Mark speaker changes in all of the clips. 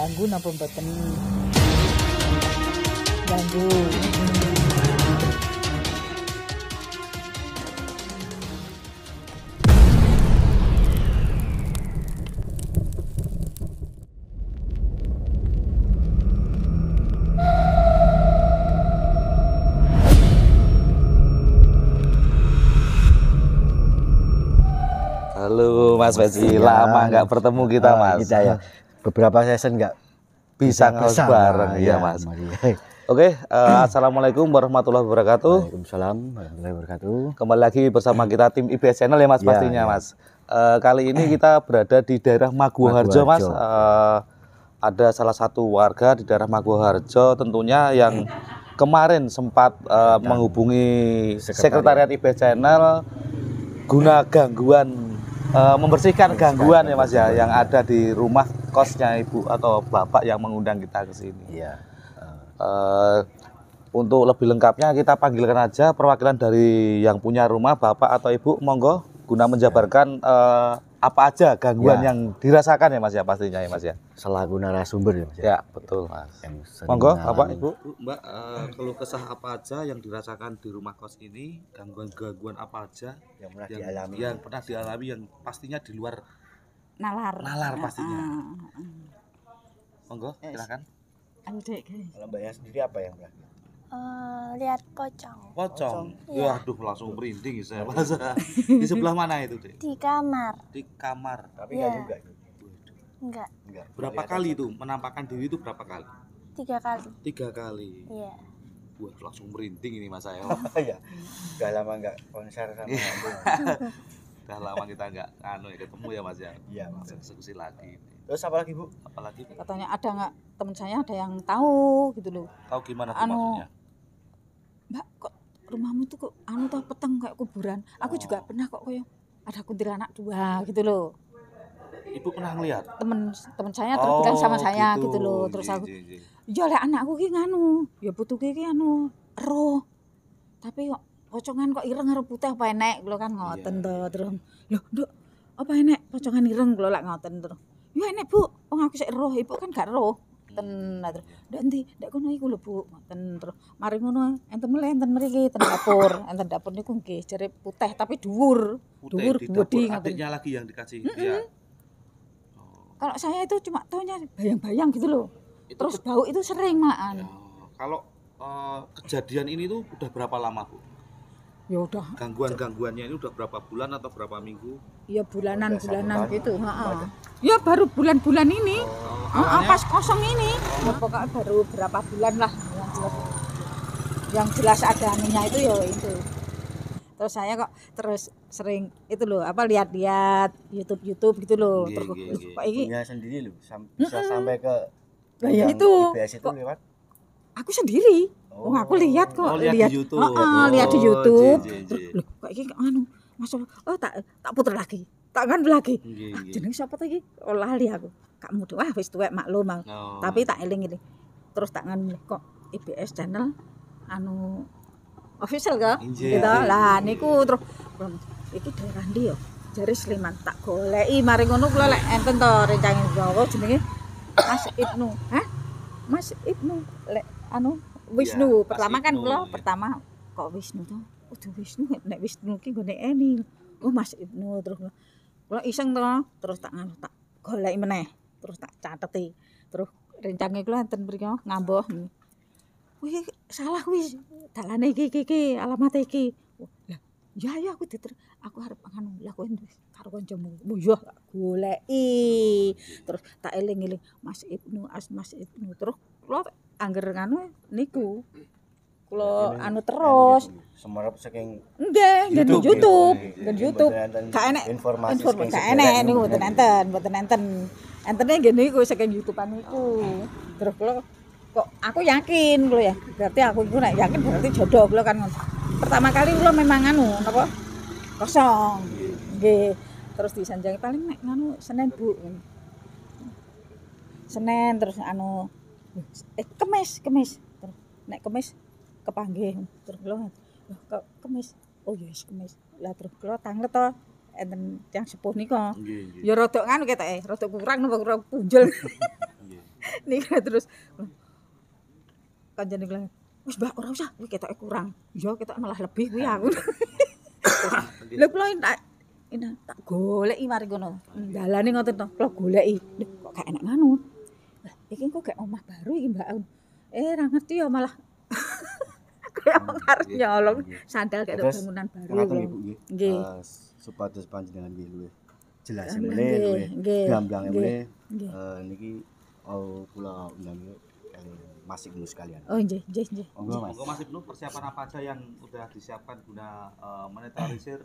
Speaker 1: ganggu napa mboten? Ganggu.
Speaker 2: Halo Mas Beci, lama nggak bertemu kita Mas.
Speaker 3: Kita ya, beberapa season nggak
Speaker 2: Bisa ngos bareng ya Mas. Oke, assalamualaikum warahmatullahi wabarakatuh.
Speaker 3: Waalaikumsalam warahmatullahi wabarakatuh.
Speaker 2: Kembali lagi bersama kita tim IBS Channel ya Mas, pastinya Mas. Kali ini kita berada di daerah Maguwoharjo Mas. Ada salah satu warga di daerah Maguwoharjo tentunya yang kemarin sempat menghubungi sekretariat IBS Channel guna gangguan membersihkan gangguan ya Mas ya yang ada di rumah kosnya ibu atau bapak yang mengundang kita ke sini.
Speaker 3: Iya.
Speaker 2: Untuk lebih lengkapnya kita panggilkan aja perwakilan dari yang punya rumah bapak atau ibu, monggo guna menjabarkan apa aja gangguan yang dirasakan ya Mas ya pastinya ya Mas ya.
Speaker 3: Selaku narasumber ya Mas ya.
Speaker 2: Ya betul Mas. Monggo bapak ibu. Mbak, keluh kesah apa aja yang dirasakan di rumah kos ini, gangguan apa aja
Speaker 3: yang pernah dialami.
Speaker 2: Yang pernah dialami yang pastinya di luar
Speaker 1: Nalar
Speaker 2: pastinya. Monggo silakan.
Speaker 3: Kalau Mbaknya sendiri apa yang pernah?
Speaker 4: Lihat pocong
Speaker 2: Pocong.
Speaker 4: Iya.
Speaker 2: Waduh langsung merinding saya Mas. Di sebelah mana itu, Dek?
Speaker 4: di kamar.
Speaker 2: Di kamar.
Speaker 3: Tapi
Speaker 4: Iya.
Speaker 3: nggak juga.
Speaker 4: Enggak,
Speaker 2: Berapa kali itu menampakkan diri itu berapa kali?
Speaker 4: 3 kali.
Speaker 2: 3 kali.
Speaker 4: Iya.
Speaker 2: Wah, langsung merinding ini Mas saya.
Speaker 3: Iya. Udah lama nggak konser sama kamu.
Speaker 2: Udah lama kita nggak ketemu ya Mas ya.
Speaker 3: Iya, Mas.
Speaker 2: Eksekusi lagi.
Speaker 3: Terus apa lagi Bu?
Speaker 2: Apalagi
Speaker 1: Katanya ada nggak teman saya ada yang tahu gitu loh.
Speaker 2: tahu gimana tuh maksudnya?
Speaker 1: Mbak kok rumahmu tuh kok toh peteng kayak kuburan. Aku juga pernah kok kayak ada kuntilanak 2 gitu loh.
Speaker 2: Ibu pernah ngelihat?
Speaker 1: Temen saya terus bilang sama saya gitu loh. Terus aku
Speaker 2: Iya.
Speaker 1: ya oleh anakku ki nganu, ya putuke ki roh. Tapi kok pocongan kok ireng arep putih apa enek kula kan ngoten to. Terus lho, Nduk, apa enek pocongan ireng kula lak ngoten terus. Ya enek Bu, wong aku sik roh, Ibu kan gak roh. Ten terus ndak endi, ndak kono iku lho Bu. Ngoten terus mari ngono enten mriki ten dapur. Enten dapur niku nggih jare putih tapi dhuwur. Dhuwur
Speaker 2: Di
Speaker 1: gede
Speaker 2: dapur
Speaker 1: ngoten.
Speaker 2: adiknya lagi yang dikasih dia.
Speaker 1: Kalau saya itu cuma taunya bayang-bayang gitu loh.
Speaker 2: Itu
Speaker 1: Terus bau itu sering malahan.
Speaker 2: Kalau kejadian ini tuh udah berapa lama Bu?
Speaker 1: Ya udah,
Speaker 2: Gangguan-gangguannya ini udah berapa bulan atau berapa minggu?
Speaker 1: ya bulanan
Speaker 3: Udah
Speaker 1: gitu, Ya baru bulan-bulan ini. Pas kosong ini. Ya, pokoknya baru berapa bulan lah yang jelas ada anunya itu ya itu. Terus saya kok terus sering itu loh, lihat-lihat YouTube gitu loh.
Speaker 2: Nggih,
Speaker 1: Terus
Speaker 2: nggih, nggih.
Speaker 1: kok ini
Speaker 3: Punya sendiri loh. Bisa sampai ke
Speaker 1: Lah, ya
Speaker 3: yang
Speaker 1: itu.
Speaker 3: IBS itu
Speaker 1: Kok-
Speaker 3: lewat.
Speaker 1: aku sendiri. Oh, aku lihat kok,
Speaker 2: lihat di YouTube.
Speaker 1: lihat di YouTube.
Speaker 2: Ji.
Speaker 1: Terus loh, kok iki Mas tak puter lagi. Tak kan lagi.
Speaker 2: Nggih.
Speaker 1: Jeneng sapa ta iki? Oh lali aku. Kak muda wah wis tuwek maklum.
Speaker 2: Oh.
Speaker 1: Tapi tak eling-eling. Terus tak nganu kok IBS channel official kok.
Speaker 2: Injih.
Speaker 1: Gitu. Lah niku terus iki daerah ndi ya? Jare Sleman tak goleki mari ngono kula lek enten to rencange gawa jenenge Mas Ibnu. Hah? Mas Ibnu lek Wisnu.
Speaker 2: Ya, Mas
Speaker 1: Pertama kan
Speaker 2: Ibnu,
Speaker 1: kula
Speaker 2: ya.
Speaker 1: pertama kok Wisnu to. Udah Wisnu nek Wisnu ki nggone Eni. Oh Mas Ibnu terus kula iseng to terus tak goleki meneh terus tak cateti terus rencange kula enten mriki ngambuh wih salah wis dalane iki alamat iki lah ya aku aku arep lah kowe karo kancamu yo goleki terus tak eling-eling Mas Ibnu terus kula angger niku kula terus
Speaker 3: semerap saking
Speaker 1: nggih di YouTube. Gak enek
Speaker 3: informasi
Speaker 1: gak enek niku mboten enten. Entene nggih niku saking YouTube-an niku. Terus kula kok aku yakin kula ya. Berarti aku iku nek yakin berarti jodoh kula kan. Pertama kali kula memang napa? Kosong. Nggih. Terus disanjangi paling nek Senin Bu. Senin terus Kemis. Terus nek Kemis kepanggih terus kula kok Kemis. Oh ya wis Kemis. Lah terus kula tanglet to enten tiyang sepuh nika.
Speaker 2: Nggih.
Speaker 1: Ya rada keteke, rada kurang napa kurang punjul. Nika terus kanjane bilang, "Wis Mbak, ora usah, kuwi ketoke kurang." Ya ketok malah lebih kuwi aku. Lha kula tak goleki mari ngono. Dalane ngoten to, kula goleki. Lho, kok gak enak nganu. Lah, iki kok gak omah baru iki Mbak. Ra ngerti ya malah kayak wong arep nyolong sandal kayak
Speaker 3: Terus,
Speaker 1: bangunan baru.
Speaker 3: ngaten Ibu nggih.
Speaker 1: Nggih.
Speaker 3: Supados panjenengan nggih luwih jelas
Speaker 1: Nggih,
Speaker 3: meneh luwih
Speaker 1: nggih,
Speaker 3: gamblang
Speaker 1: nggih,
Speaker 3: meneh
Speaker 1: nggih.
Speaker 3: niki kula undang kali Mas Ibnu sekalian.
Speaker 1: Oh nggih, nggih, nggih.
Speaker 3: Monggo Mas.
Speaker 2: Monggo Mas Ibnu, persiapan apa aja yang udah disiapkan guna monetarisir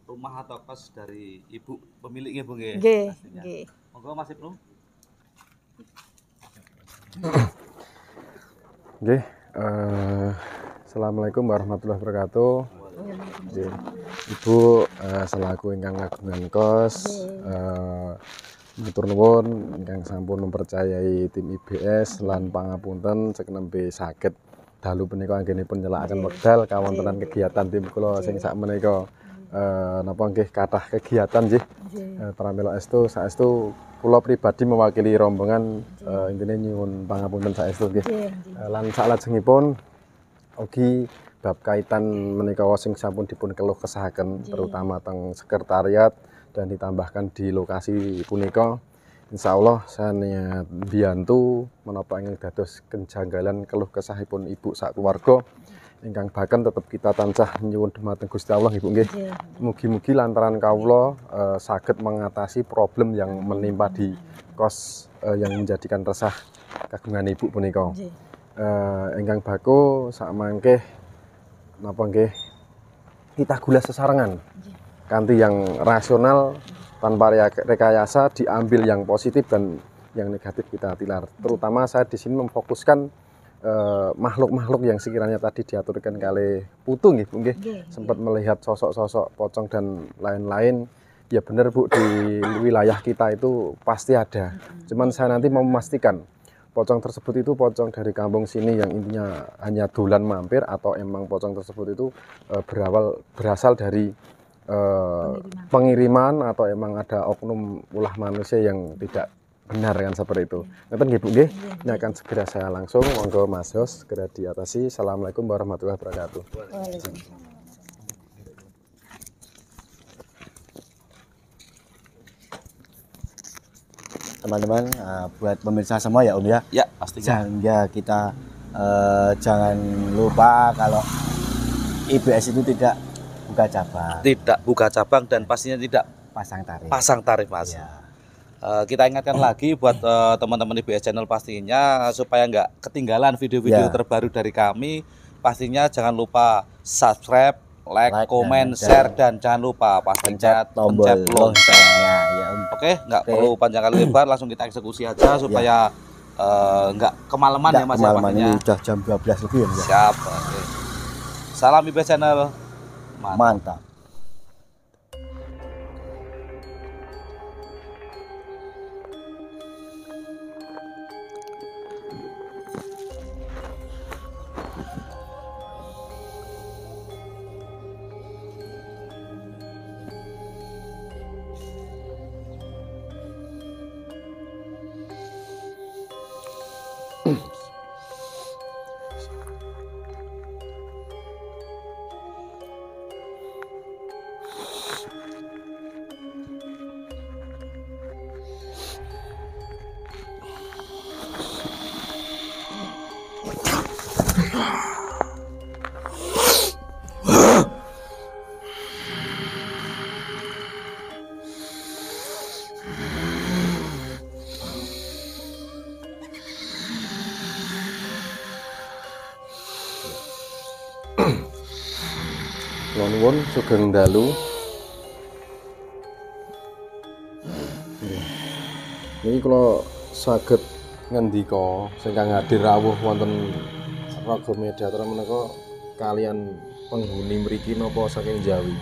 Speaker 2: rumah atau kos dari ibu pemiliknya Bu nggih?
Speaker 1: Nggih,
Speaker 2: Pastinya.
Speaker 1: nggih.
Speaker 2: Monggo Mas Ibnu.
Speaker 5: Nggih, Assalamualaikum warahmatullahi wabarakatuh. Nggih, Ibu selaku ingkang ngagungan kos, matur nuwun ingkang sampun mempercayai tim IBS lan pangapunten sekenembe saged dalu punika anggenipun nyelakaken wekdal kawontenan kegiatan tim kula sing sakmenika napa nggih kathah kegiatan nggih. Pramila estu saestu kula pribadi mewakili rombongan intine nyuwun pangapunten saestu nggih. Lan salajengipun ugi bab kaitan menika sing sampun dipun keluh kesahaken terutama teng sekretariat dan ditambahkan di lokasi punika insyaallah saya biyantu menapa ingkang dados kenjanggalan keluh kesahipun ibu sak keluarga ingkang bahkan tetep kita tansah nyuwun dhumateng Gusti Allah Ibu nggih. Mugi-mugi lantaran kawula saged mengatasi problem yang menimpa di kos yang menjadikan resah kagungan Ibu punika. Ingkang baku sak mangke napa nggih kita gula sesarengan kanthi yang rasional tanpa rekayasa diambil yang positif dan yang negatif kita tilar. Terutama saya di sini memfokuskan makhluk-makhluk yang sekiranya tadi diaturkan kali putu nggih Bu nggih. Sempat melihat sosok-sosok pocong dan lain-lain. Ya benar Bu, di wilayah kita itu pasti ada. Cuman saya nanti mau memastikan pocong tersebut itu pocong dari kampung sini yang intinya hanya dolan mampir atau emang pocong tersebut itu berasal dari pengiriman atau emang ada oknum ulah manusia yang tidak benar kan seperti itu. Ngeten nggih Bu nggih. Ini akan segera saya langsung monggo Mas Yos segera diatasi. Assalamualaikum warahmatullahi wabarakatuh.
Speaker 3: Teman-teman, buat pemirsa semua ya Om ya.
Speaker 2: Ya, pastinya.
Speaker 3: Jangan lupa kalau IBS itu tidak buka cabang,
Speaker 2: Tidak buka cabang dan pastinya tidak
Speaker 3: pasang tarif.
Speaker 2: pasang tarif Mas.
Speaker 3: Ya.
Speaker 2: Kita ingatkan lagi buat teman-teman IBS channel pastinya supaya nggak ketinggalan video-video
Speaker 3: Ya.
Speaker 2: terbaru dari kami. Pastinya jangan lupa subscribe, like, komen,
Speaker 3: dan
Speaker 2: share dan jangan lupa pastinya
Speaker 3: pencet tombol
Speaker 2: pencet lonceng.
Speaker 3: ya, ya Om.
Speaker 2: Oke, nggak
Speaker 3: Oke.
Speaker 2: perlu panjang kali lebar, langsung kita eksekusi aja supaya nggak kemalaman ya Mas ya
Speaker 3: Kemalaman
Speaker 2: pastinya.
Speaker 3: ini udah jam 12 lebih ya Om, ya.
Speaker 2: Siap. Oke. Salam IBS channel. Mantap.
Speaker 3: Mantap.
Speaker 5: Kula nuwun sugeng dalu. Niki kula saged ngendika sing kang hadir rawuh wonten Raga Mediatra menika kalian penghuni mriki napa saking Jawi.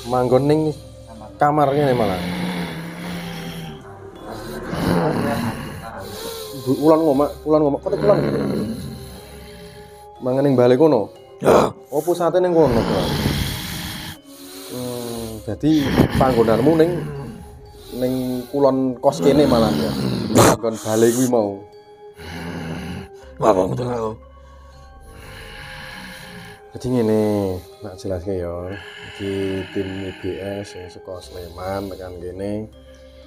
Speaker 5: Manggon ning kamarnya malah. Ulan ngomong, kok ulan. Mangan ning bale kono. Ya. Oh pusate ning kono, Bro. Jadi panggonanmu ning kulon kos kene malah ya. Kon bali kuwi mau.
Speaker 3: Apa ngoten aku?
Speaker 5: Jadi ngene, nak jelaske ya. Iki tim IBS yang saka Sleman tekan kene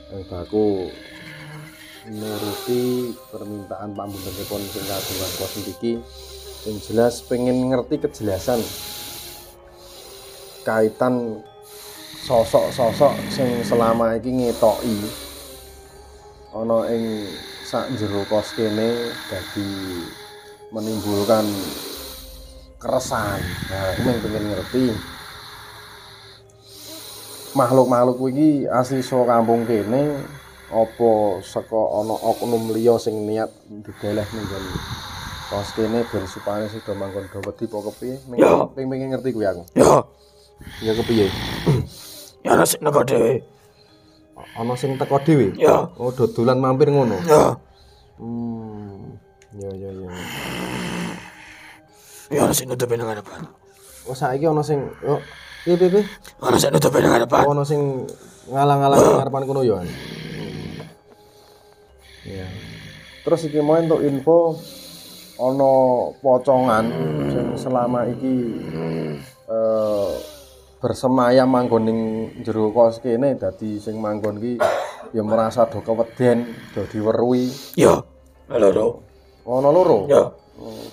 Speaker 5: yang baku nuruti permintaan pambuntutipun sing kagungan kos niki. Yang jelas pengen ngerti kejelasan kaitan sosok-sosok sing selama iki ngetoki ana ing sak jero kos kene dadi menimbulkan keresahan. Nah, aku pengen ngerti makhluk-makhluk iki asli saka kampung kene apa saka ana oknum liya sing niat dideleh ning nggon kos kene ben supaya sida manggon do wedi apa kepiye? Pengen ngerti kuwi aku. Ya kepiye?
Speaker 3: Ya ana sing neko dhewe.
Speaker 5: Ana sing teko dhewe?
Speaker 3: Ya.
Speaker 5: Oh, dodolan mampir ngono.
Speaker 3: Ya.
Speaker 5: Ya.
Speaker 3: Ya ana sing nutupi nang depan.
Speaker 5: Oh, saiki ana sing piye?
Speaker 3: Ana sing nutupi nang depan.
Speaker 5: Oh, ana sing ngalang-alang ngarepan kono ya. Ya. Terus iki mau entuk info ana pocongan sing selama iki bersemayam manggon ning jero kos kene dadi sing manggon ki ya merasa do keweden, do diweruhi.
Speaker 3: Ya. Loro.
Speaker 5: Ana loro?
Speaker 3: Ya.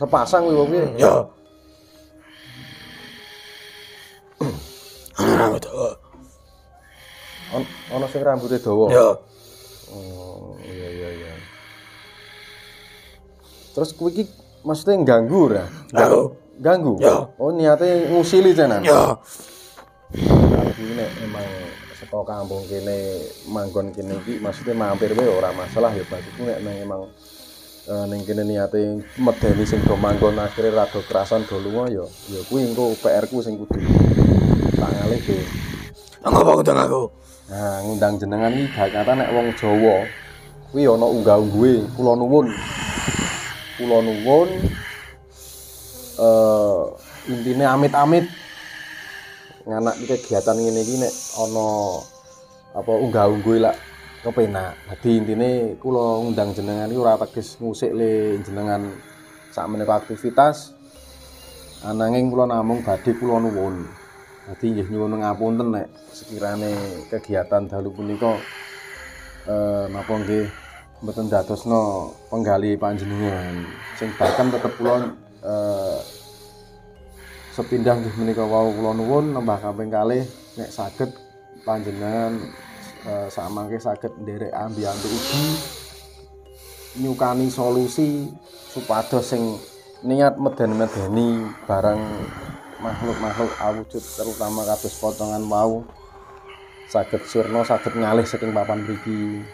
Speaker 5: Sepasang kuwi piye?
Speaker 3: Ya. Ana rambut dawa.
Speaker 5: Ana sing rambute dawa.
Speaker 3: Ya.
Speaker 5: Oh, iya. Terus kuwi iki maksudnya ganggu ora? Ganggu?
Speaker 3: Ya.
Speaker 5: Oh, niate ngusili tenan.
Speaker 3: Ya.
Speaker 5: Iki nek emang saka kampung kene manggon kene iki maksudnya mampir wae ora masalah ya bagiku nek emang ning kene niate medeni sing do manggon akhire rada kerasan do lunga ya kuwi engko PR ku sing kudu tak ngalihke.
Speaker 3: Ngapa ngundang aku?
Speaker 5: Nah, ngundang jenengan iki kata nek wong Jawa kuwi ana unggah-ungguhe, kula nuwun. Intine amit-amit nganak kegiatan ngene iki nek ana apa unggah-ungguhe lak kepenak. Dadi intine kula ngundang jenengan iki ora teges ngusik le jenengan sak menika aktivitas. Ananging kula namung badhe kula nuwun. Dadi nggih nyuwun ngapunten nek sekirane kegiatan dalu punika napa nggih mboten dadosna penggali panjenengan. Sing bahkan tetep kula sepindah nggih menika wau kula nuwun nambah kaping kalih nek saged panjenengan samangke saged nderek ambiyantu ugi nyukani solusi supados sing niat meden-medeni barang makhluk-makhluk awujud terutama kados potongan wau saged sirna saged ngalih saking papan mriki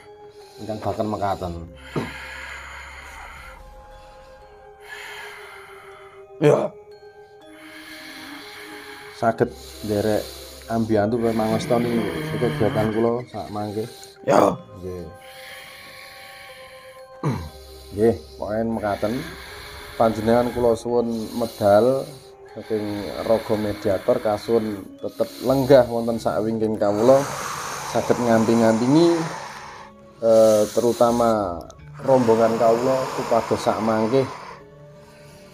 Speaker 5: ingkang baken mekaten.
Speaker 3: Ya.
Speaker 5: Saged nderek ambiyantu mangestoni kegiatan kula sak mangke.
Speaker 3: Ya.
Speaker 5: Nggih, pokoke mekaten. Panjenengan kula suwun medal saking Raga Mediator kasuwun tetep lenggah wonten sawingking kawula saged nganti-ngantingi terutama rombongan kawula supados sak mangke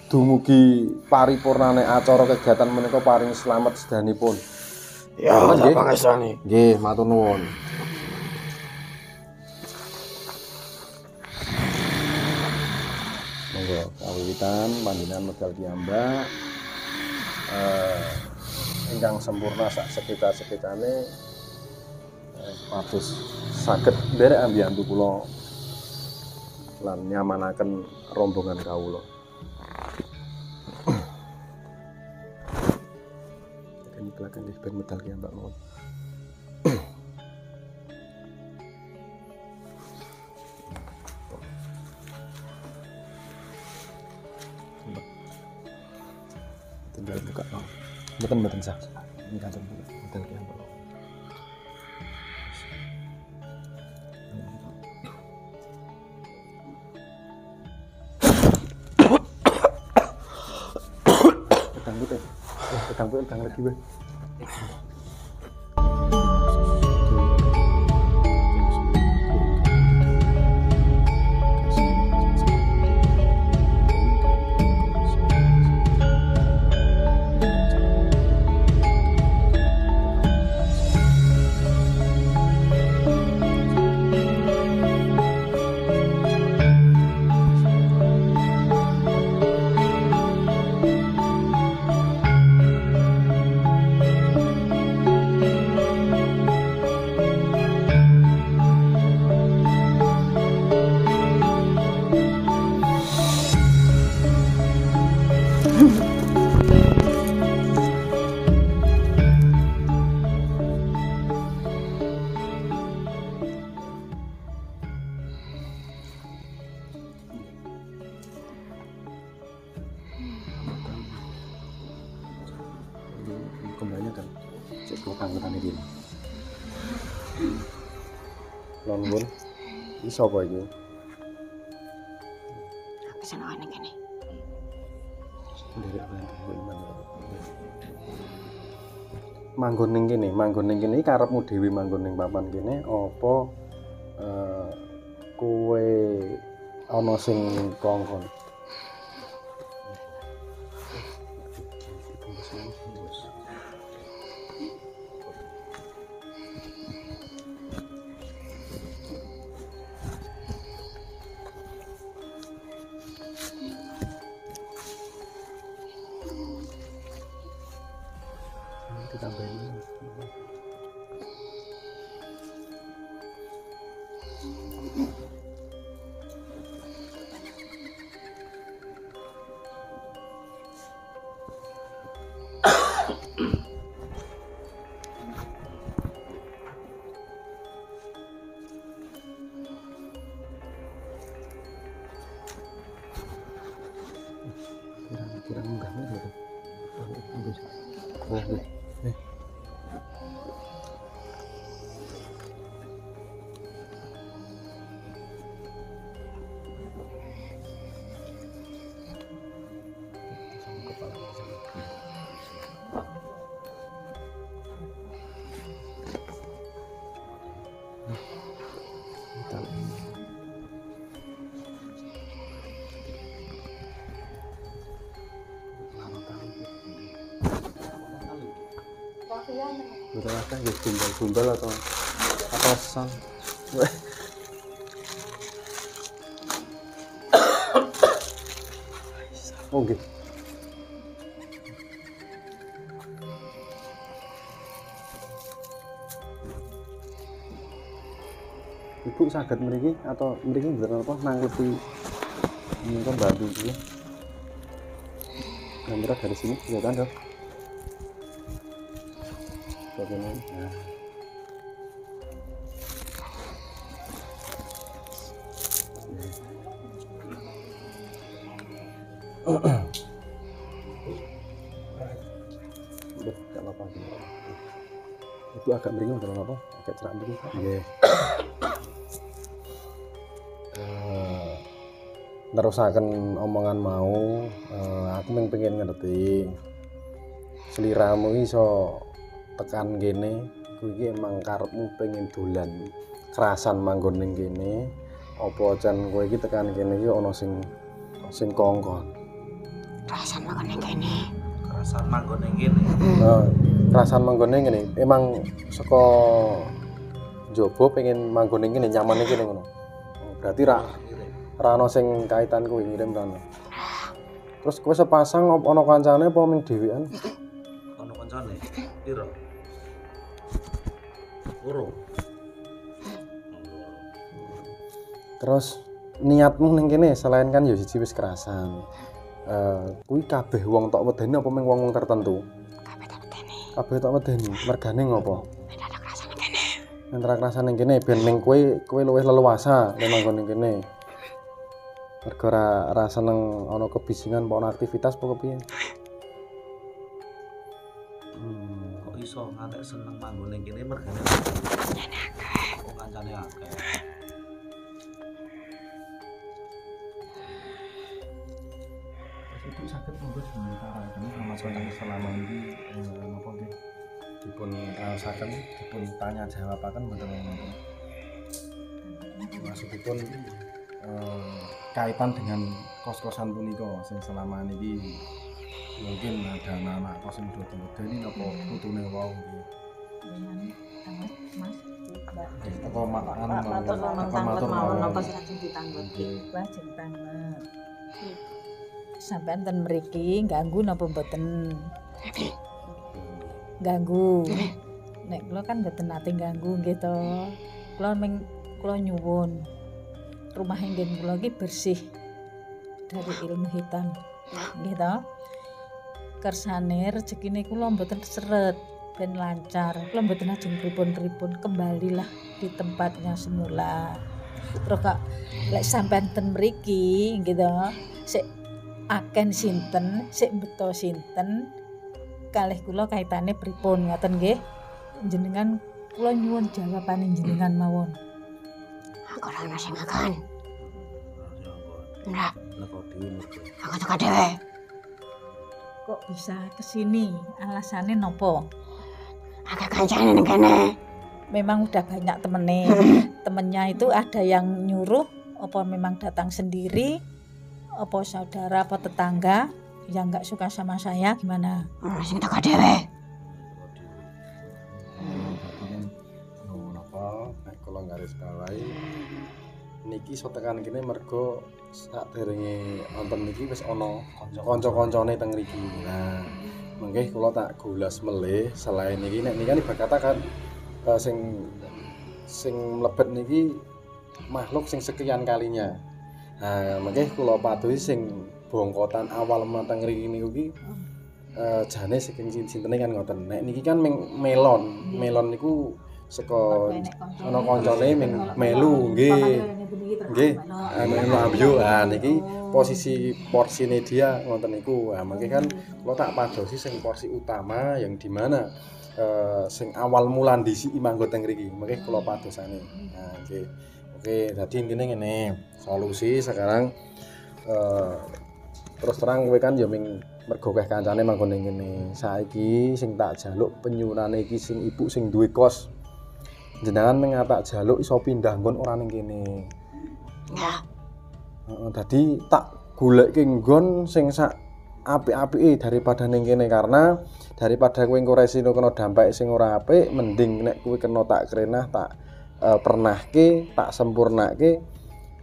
Speaker 5: dumugi paripurnane acara kegiatan menika paring slamet sedanipun.
Speaker 3: Ya, tak pangestani.
Speaker 5: Nggih, matur nuwun. Monggo kawiwitan panjenengan medal piyambak ingkang sempurna sak sekitar-sekitane pados saged nderek ambiyantu kula lan nyamanaken rombongan kawula. Silakan nggih ben medal piyambak mawon. Tinggal buka. Mboten sah. Ini kantor medal piyambak. Pedang lagi, Bang. kembalinya kan cek kok angkutan iki. Nuwun. Iki sapa iki?
Speaker 1: Aku senengane kene.
Speaker 5: Nderek manggon ning kene iki karepmu dhewe manggon ning papan kene apa kowe ana sing kongkon? Ditambahin. Kira-kira munggah gitu. Betul kan ya tumbal atau atasan. Oh gitu. Ibu saged mriki atau mriki mboten apa nangkuti niku bantu iki. Kamera dari sini kelihatan dong. Bagaimana? Nah. Gak apa-apa. Ibu agak meringan kalau apa? Agak cerak dulu. Iya. Nerusaken omongan mau, aku pengen ngerti seliramu iso tekan kene, kuwi iki emang karepmu pengen dolan kerasan manggon ning kene, apa jan kowe iki tekan kene iki ana sing kongkon.
Speaker 1: Kerasan manggon ning kene.
Speaker 2: Kerasan manggon ning kene.
Speaker 5: Kerasan manggon ning kene emang saka njaba pengen manggon ning kene, nyaman ning kene ngono. Berarti ra ana sing kaitan kowe ngirim rano. Terus kowe sepasang ana kancane apa ming dhewean?
Speaker 2: Ono kancane. Piro? Loro.
Speaker 5: Terus niatmu ning kene selain kan ya siji wis kerasan. Kuwi kabeh wong tok wedeni apa mung wong tertentu?
Speaker 1: Kabeh tak medeni.
Speaker 5: Kabeh tok wedeni. Mergane ngopo?
Speaker 1: Ben ada kerasan ning kene.
Speaker 5: Antara kerasan ning kene ben ning kowe luwih leluasa nek manggon ning kene. Mergo ra seneng ana kebisingan apa ana aktivitas apa kepiye?
Speaker 2: Kok iso ngantek seneng manggon ning kene mergane
Speaker 1: Nyane akeh.
Speaker 2: kok kancane akeh.
Speaker 5: Itu sakit monggo sementara kami sama selama ini napa nggih dipun raosaken dipun tanya jawabaken mboten napa. Maksudipun kaitan dengan kos-kosan punika sing selama niki mungkin ada anak-anak kos sing do medeni napa putune wau nggih.
Speaker 1: Mas,
Speaker 5: Apa makan
Speaker 1: matur mawon napa sing ditangguti lajeng tanggap. Sampeyan ten mriki ganggu napa mboten? Ganggu. Nek kula kan mboten nate ganggu nggih to. Kula nyuwun rumah nggen kula iki bersih dari ilmu hitam. Nggih to? Kersane rezekine kula mboten seret ben lancar. Kula mboten ajeng pripun-pripun, kembalilah di tempatnya semula. Terus kok lek sampean ten mriki nggih to, sik aken sinten, sik beto sinten, kalih kula kaitane pripun ngoten nggih. Jenengan kula nyuwun jawabane jenengan mawon.
Speaker 6: Aku ora ono sing ngakon. Ora,
Speaker 3: Napa dhewe?
Speaker 6: aku teko dhewe.
Speaker 1: Kok bisa kesini? Alasannya nopo?
Speaker 6: Akeh kancane ning kene.
Speaker 1: Memang udah banyak temennya itu ada yang nyuruh apa memang datang sendiri apa saudara apa tetangga yang nggak suka sama saya gimana?
Speaker 6: Ora sing teko dhewe.
Speaker 5: Napa nek kula garis bawahi niki iso tekan kene mergo saderenge wonten niki wis ana kanca-kancane teng mriki. Nah, mengke kula tak gulas melih selain niki nek niki kan ibarat kata kan sing mlebet niki makhluk sing sekian kalinya. Nah, mengke kula padohi sing bongkotan awal mateng mriki niku ki jane saking sintene kan ngoten. Nek niki kan melon niku saka ana kancane melu nggih. Nggih, melu ambiyo. Ah niki posisi porsine dia ngoten niku. Ah mengke kan kula tak padosi sing porsi utama yang di mana sing awal mula ndisiki manggo teng mriki. Mengke kula padosane. Nah nggih. Oke, dadi intine ngene. Solusi sekarang terus terang kowe kan ya mergo keh kancane manggon ning kene. Saiki sing tak jaluk penyuwunane iki sing ibu sing duwe kos. Jenengan mung tak jaluk iso pindah nggon ora ning kene.
Speaker 6: Ya,
Speaker 5: Heeh, dadi tak goleki nggon sing sak apik-apike daripada ning kene karena daripada kowe engko resino kena dampak sing ora apik, mending nek kowe kena tak krenah tak pernahke, tak sempurnake,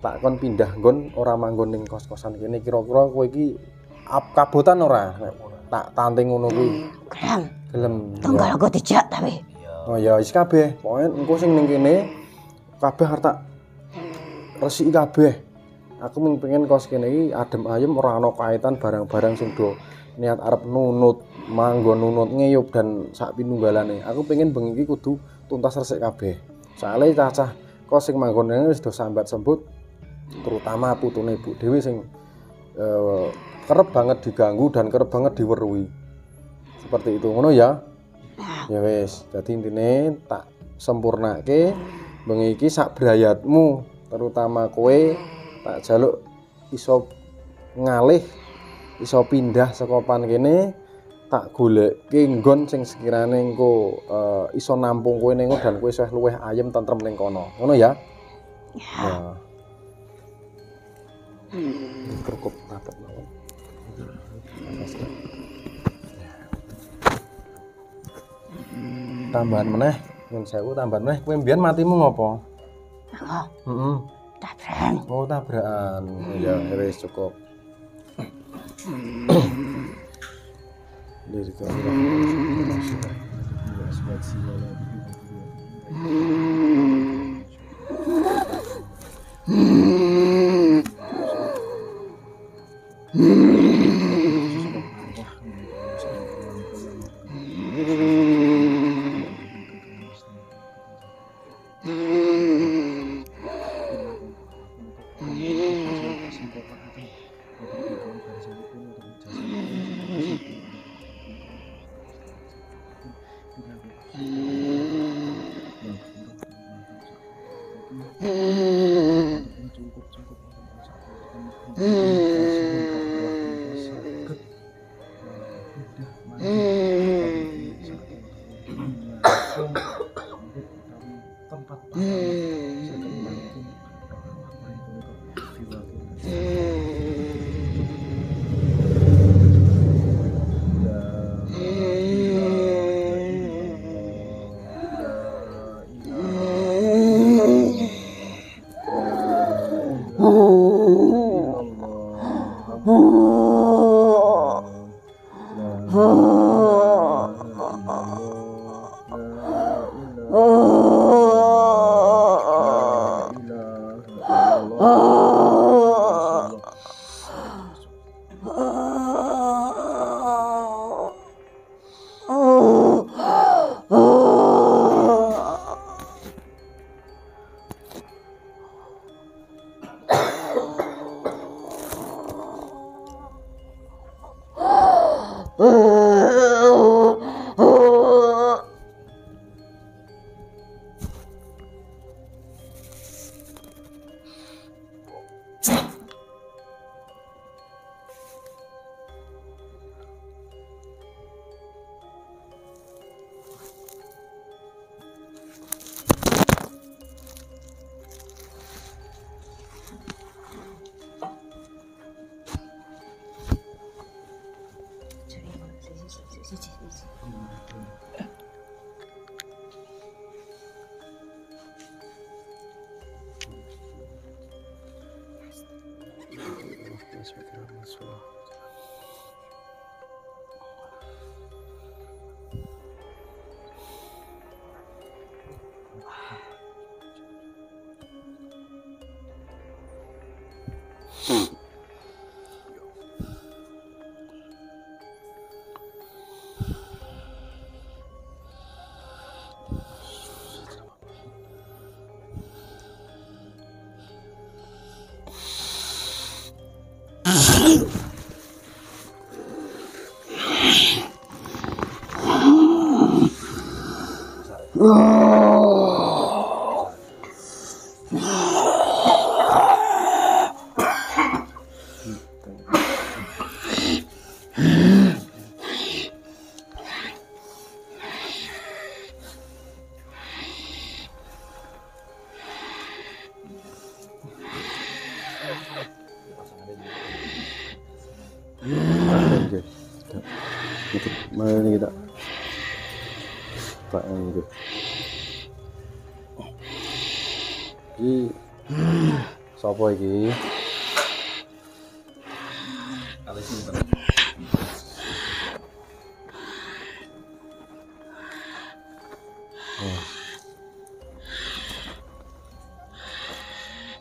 Speaker 5: tak kon pindah nggon ora manggon ning kos-kosan kene. Kira-kira kowe iki kabotan ora? Tak tanting ngono kuwi.
Speaker 6: gelem.
Speaker 5: Gelem.
Speaker 6: Tunggal aku dijak tapi.
Speaker 5: Oh ya wis kabeh. Pokoke engko sing ning kene kabeh arep tak resiki kabeh. Aku pengen kos kene iki adem ayem ora ana kaitan barang-barang sing do niat arep nunut, manggon nunut ngeyup dan sak pinunggalane. Aku pengen bengi iki kudu tuntas resik kabeh. Soale cacah kos sing manggon wis do sambat sembut terutama putune ibu dhewe sing kerep banget diganggu dan kerep banget diweruhi. Seperti itu ngono ya. Ya wis, dadi intine tak sempurnake bengi iki sak brayatmu, terutama kowe tak jaluk iso ngalih, iso pindah saka pan kene, tak goleki nggon sing sekirane engko iso nampung kowe ning dan kowe wis luwih ayem tentrem ning kono. Ngono ya? Ya. Cukup rapet mawon. Tambahan meneh, nyun sewu tambahan meneh. Kowe mbiyen matimu ngopo?
Speaker 6: Aku
Speaker 5: Heeh.
Speaker 6: tabrakan.
Speaker 5: Oh, tabrakan. Ya wis cukup. Dari
Speaker 6: Oh
Speaker 5: Mana kita? Tak ini. Iki sapa iki?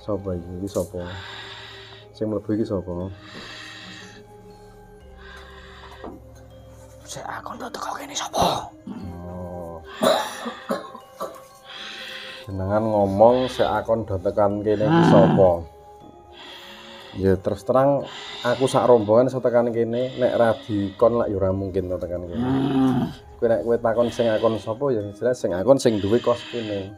Speaker 5: Sapa iki? Iki sapa? Sing mlebu iki sapa?
Speaker 6: Sik akon to teko kene sapa?
Speaker 5: Oh. Jenengan ngomong sik akon do tekan kene iki sapa? Ya terus terang aku sak rombongan iso tekan kene, nek ra dikon lak ya ora mungkin to tekan kene. Kowe nek kowe takon sing akon sapa ya jelas sing akon sing duwe kos kene.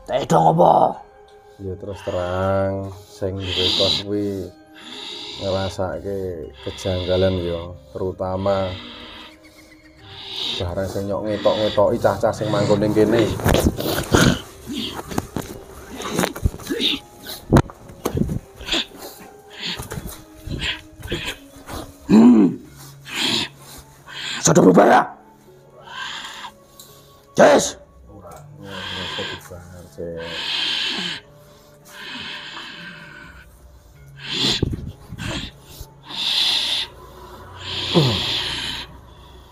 Speaker 6: Tak dong apa?
Speaker 5: Ya terus terang sing duwe kos kuwi ngrasake kejanggalan ya, terutama barang sing nyok ngetok-ngetoki cah-cah sing manggon ning kene.
Speaker 6: Sudah berubah ya? Yes.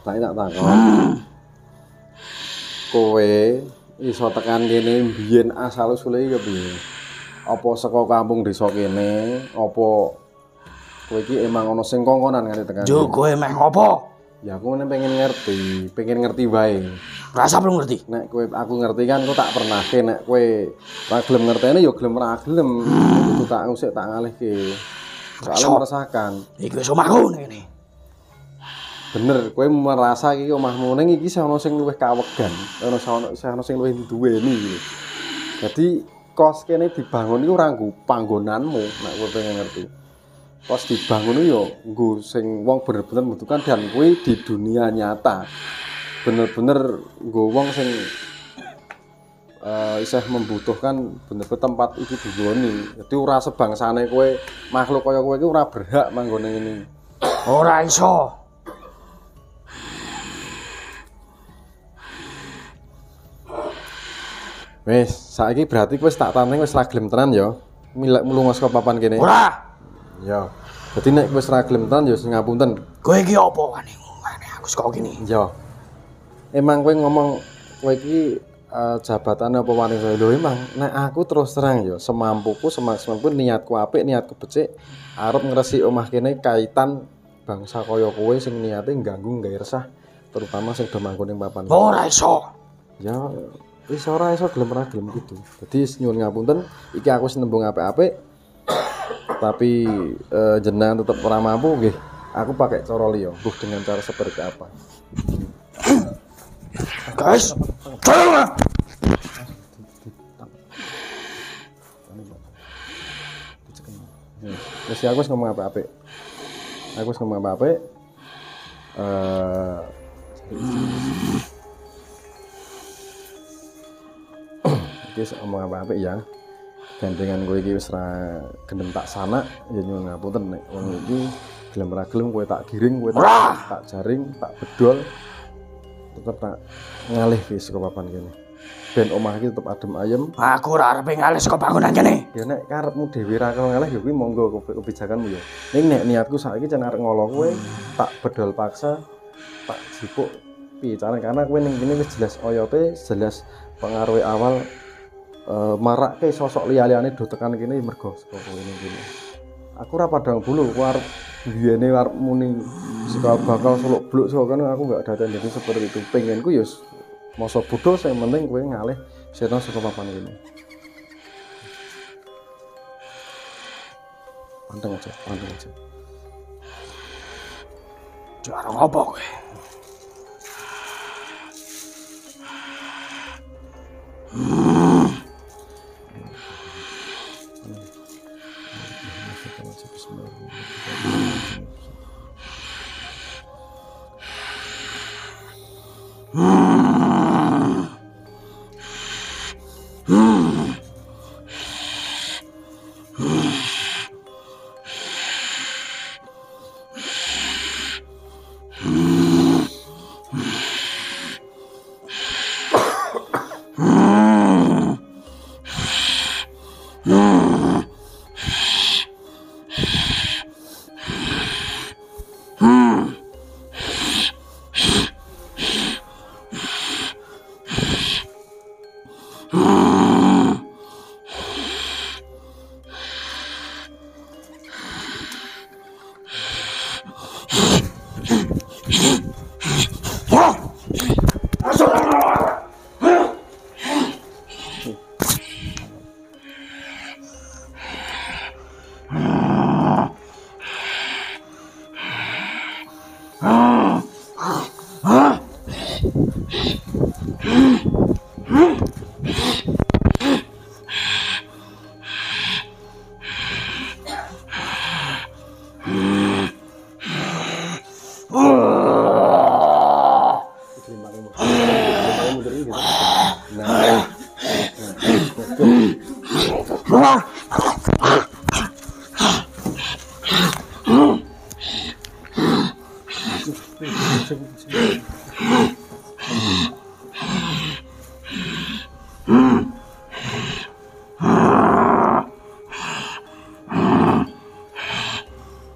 Speaker 6: Tak takon. Kowe iso tekan kene biyen asal usule ya piye? Apa saka kampung desa kene, apa kowe iki emang ana sing kongkonan nganti tekan? Yo kowe meh ngopo?
Speaker 5: Ya aku pengen ngerti wae.
Speaker 6: Rasa belum ngerti.
Speaker 5: Nek kowe aku ngerti kan kok tak pernahke nek kowe ora gelem ngerteni ya gelem ora gelem. Kudu tak usik tak ngalihke. Soale merasakan.
Speaker 6: Iki wis omahku ngene.
Speaker 5: Bener, kowe merasa iki omahmu ning iki ana sing luwih kawegan, ana sing luwih duweni. Jadi kos kene dibangun iku ora nggo panggonanmu, nek kowe pengen ngerti. Kos dibangun yo nggo sing wong bener-bener membutuhkan dan kowe di dunia nyata. Bener-bener nggo wong sing isih membutuhkan bener-bener tempat iki digoni. Jadi ora sebangsane kowe makhluk kaya kowe iki ora berhak manggon ning ngene.
Speaker 6: Ora iso.
Speaker 5: Wis, saiki berarti kowe wis tak tantang wis ra gelem tenan ya. Milek mulunga saka papan kene.
Speaker 6: Ora.
Speaker 5: Ya. Dadi nek wis ra gelem tenan ya ngapunten.
Speaker 6: Kowe iki apa wane aku saka kene?
Speaker 5: Ya. Emang kowe ngomong kowe iki jabatan apa wani saya lho emang nek aku terus terang ya semampuku semaksimal pun niatku apik niatku becik arep ngresiki omah kene kaitan bangsa kaya kowe sing niate ngganggu gawe resah terutama sing do manggon ning papan.
Speaker 6: Ora iso.
Speaker 5: Ya wis ora iso gelem ora gelem gitu. Dadi nyuwun ngapunten iki aku wis nembung apik-apik. Tapi jenengan tetep ora mampu nggih. Aku pakai cara liya, mbuh dengan cara seperti apa.
Speaker 6: Guys, tolong.
Speaker 5: Wis aku wis ngomong apik-apik. Aku wis ngomong apik-apik. Iki ngomong apik-apik ya. Gandengan kowe iki wis ra gelem tak sanak ya nyuwun ngapunten nek wong iki gelem ra gelem kowe tak giring kowe tak jaring tak bedol tetep tak ngalih ki saka papan kene ben omah iki tetep adem ayem.
Speaker 6: Aku ora arep ngalih saka bangunan kene.
Speaker 5: Ya nek karepmu dhewe ra ngalih ya kuwi monggo kebijakanmu ya. Ning nek niatku saiki jan arep ngolo kowe tak bedol paksa tak jipuk piye carane karena kowe ning kene wis jelas oyote jelas pengaruhe awal
Speaker 6: marake sosok liya-liyane do tekan kene mergo saka kene kene. Aku ora padang bulu, aku arep biyene arep muni saka bakal Seluk Bluk saka kene aku enggak ada tendensi seperti itu. Pengenku ya masa bodoh sing penting kowe ngalih sena saka papan kene. Panteng aja. Cara ngopo kowe?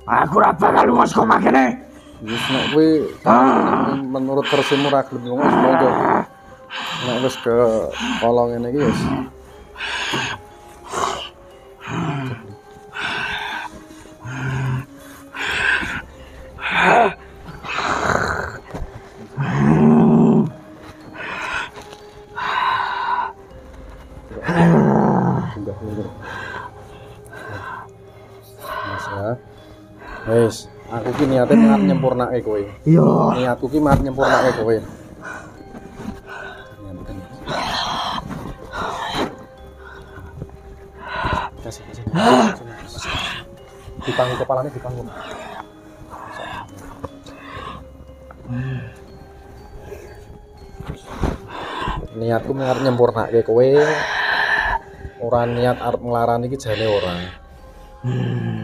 Speaker 3: Aku ora bakal lunga saka makene.
Speaker 6: Wis nek kowe menurut versimu ra gelem lunga monggo. Nek wis ke kolong ngene iki wis. Wis, aku ki niate arep nyempurnake kowe.
Speaker 3: Iya.
Speaker 6: Niatku ki arep nyempurnake kowe. Kasih. Dipangku kepalane dipangku. Niatku arep nyempurnake kowe. Ora niat arep nglarani iki jane ora.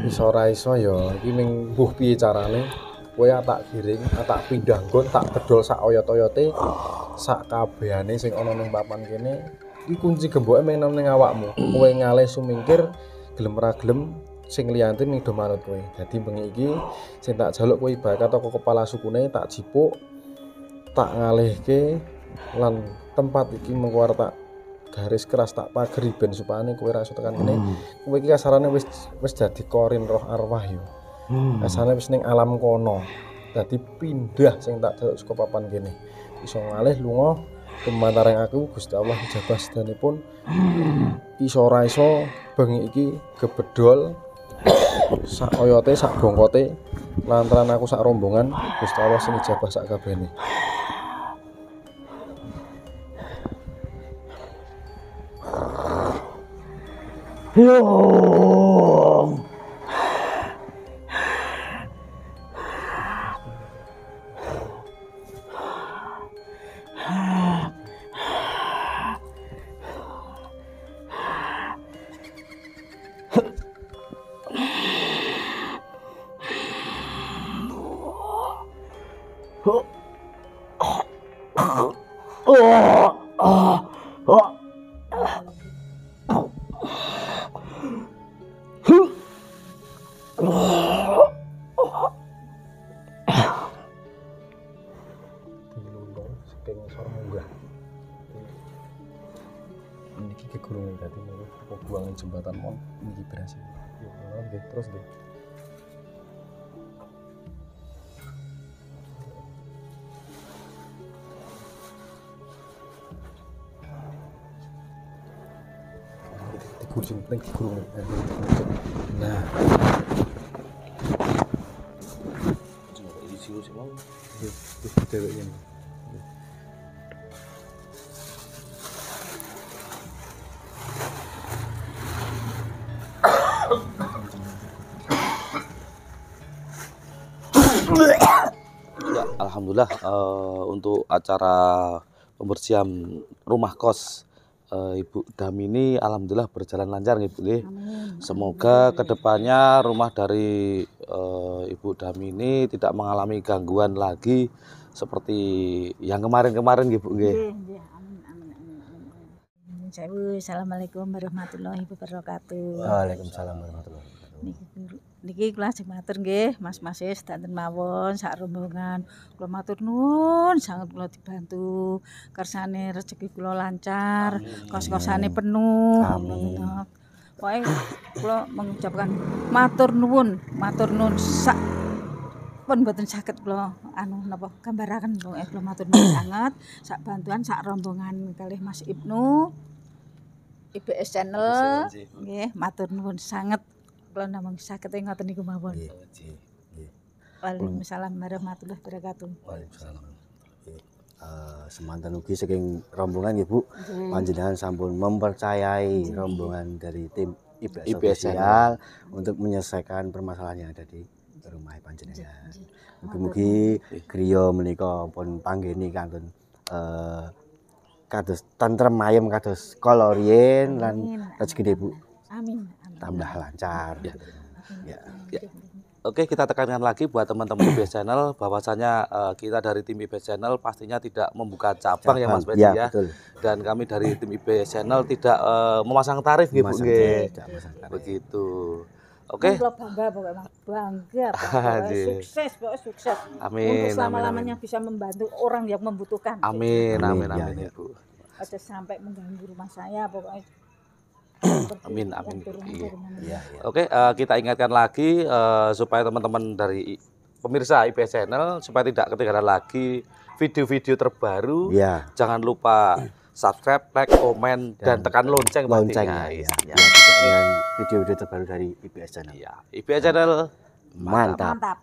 Speaker 6: Iso ora iso ya iki ming mbuh piye carane kowe tak giring, tak pindah nggon, tak bedol sak oyot-oyote, sak kabehane sing ana ning papan kene. Iki kunci gemboke ming nang awakmu. Kowe ngalih sumingkir gelem ora gelem sing liyane ming do manut kowe. Dadi bengi iki sing tak jaluk kowe bakat toko kepala sukune tak jipuk, tak ngalihke lan tempat iki mengko arep tak garis keras tak pageri ben supane kowe ra iso tekan kene. Kowe iki kasarane wis dadi korin roh arwah yo. Kasarane wis ning alam kono. Dadi pindah sing tak jaluk saka papan kene. Iso ngalih lunga tumantareng aku Gusti Allah njabah sedanipun. Iso ora iso bengi iki gebedol sak oyote sak bongkote lantaran aku sak rombongan Gusti Allah sing njabah sak kabehane.
Speaker 3: Yo.
Speaker 5: Iki gurung dadi ngono. Buangan jembatan mon iki berhasil. Yo, nggih, terus nggih. Kucing penting gurung. Nah,
Speaker 2: Ini sih mau.
Speaker 5: wis dheweke.
Speaker 2: Ya, alhamdulillah untuk acara pembersihan rumah kos Ibu Damini alhamdulillah berjalan lancar Ibu nggih. Semoga kedepannya rumah dari Ibu Damini tidak mengalami gangguan lagi seperti yang kemarin-kemarin Ibu nggih.
Speaker 1: Nggih, amin amin amin amin. Sewu, Assalamualaikum warahmatullahi wabarakatuh.
Speaker 3: Waalaikumsalam warahmatullahi wabarakatuh.
Speaker 1: Niki kula ajeng matur nggih Mas danten mawon sak rombongan. Kula matur nuwun sanget kula dibantu kersane rezeki kula lancar, kos-kosane penuh.
Speaker 3: Amin.
Speaker 1: Pokoke kula mengucapkan matur nuwun sak pun mboten saged kula napa gambaraken pokoke kula matur nuwun sanget sak bantuan sak rombongan kalih Mas Ibnu IBS Channel nggih matur nuwun sanget kula namung saged ngoten niku mawon.
Speaker 3: Nggih, nggih, nggih.
Speaker 1: Waalaikumsalam warahmatullahi wabarakatuh.
Speaker 3: Waalaikumsalam. Semanten ugi saking rombongan Ibu, panjenengan sampun mempercayai rombongan dari tim IBS
Speaker 2: IBS
Speaker 3: Official untuk menyelesaikan permasalahan yang ada di rumah panjenengan. Mugi-mugi griya menika pun panggeni kantun kados tentrem ayem kados kala riyen lan rezeki Ibu
Speaker 1: Amin.
Speaker 3: tambah lancar. Ya.
Speaker 2: Oke, kita tekankan lagi buat teman-teman IBS Channel bahwasanya kita dari tim IBS Channel pastinya tidak membuka cabang ya Mas Bedi ya.
Speaker 3: Betul.
Speaker 2: Dan kami dari tim IBS Channel tidak memasang tarif gitu
Speaker 3: Memasang
Speaker 2: nggih.
Speaker 3: tarif, tidak memasang tarif.
Speaker 2: Begitu. Oke.
Speaker 1: Kula bangga pokoknya Mas. Bangga
Speaker 2: Aduh.
Speaker 1: sukses pokoknya sukses.
Speaker 2: Amin,
Speaker 1: Untuk selama-lamanya bisa membantu orang yang membutuhkan.
Speaker 2: Amin, amin,
Speaker 3: Amin,
Speaker 2: amin,
Speaker 3: ya, ya.
Speaker 2: Ibu.
Speaker 1: Aja sampai mengganggu rumah saya pokoknya.
Speaker 2: Amin, amin.
Speaker 1: Iya.
Speaker 3: Ya, ya.
Speaker 2: Oke, kita ingatkan lagi supaya teman-teman dari pemirsa IBS Channel supaya tidak ketinggalan lagi video-video terbaru.
Speaker 3: Ya.
Speaker 2: Jangan lupa subscribe, like, komen, dan tekan lonceng
Speaker 3: Loncengnya
Speaker 2: pastinya.
Speaker 3: ya. Ya, juga dengan video-video terbaru dari IBS Channel.
Speaker 2: Iya, IBS Channel
Speaker 3: Mantap.
Speaker 1: Mantap.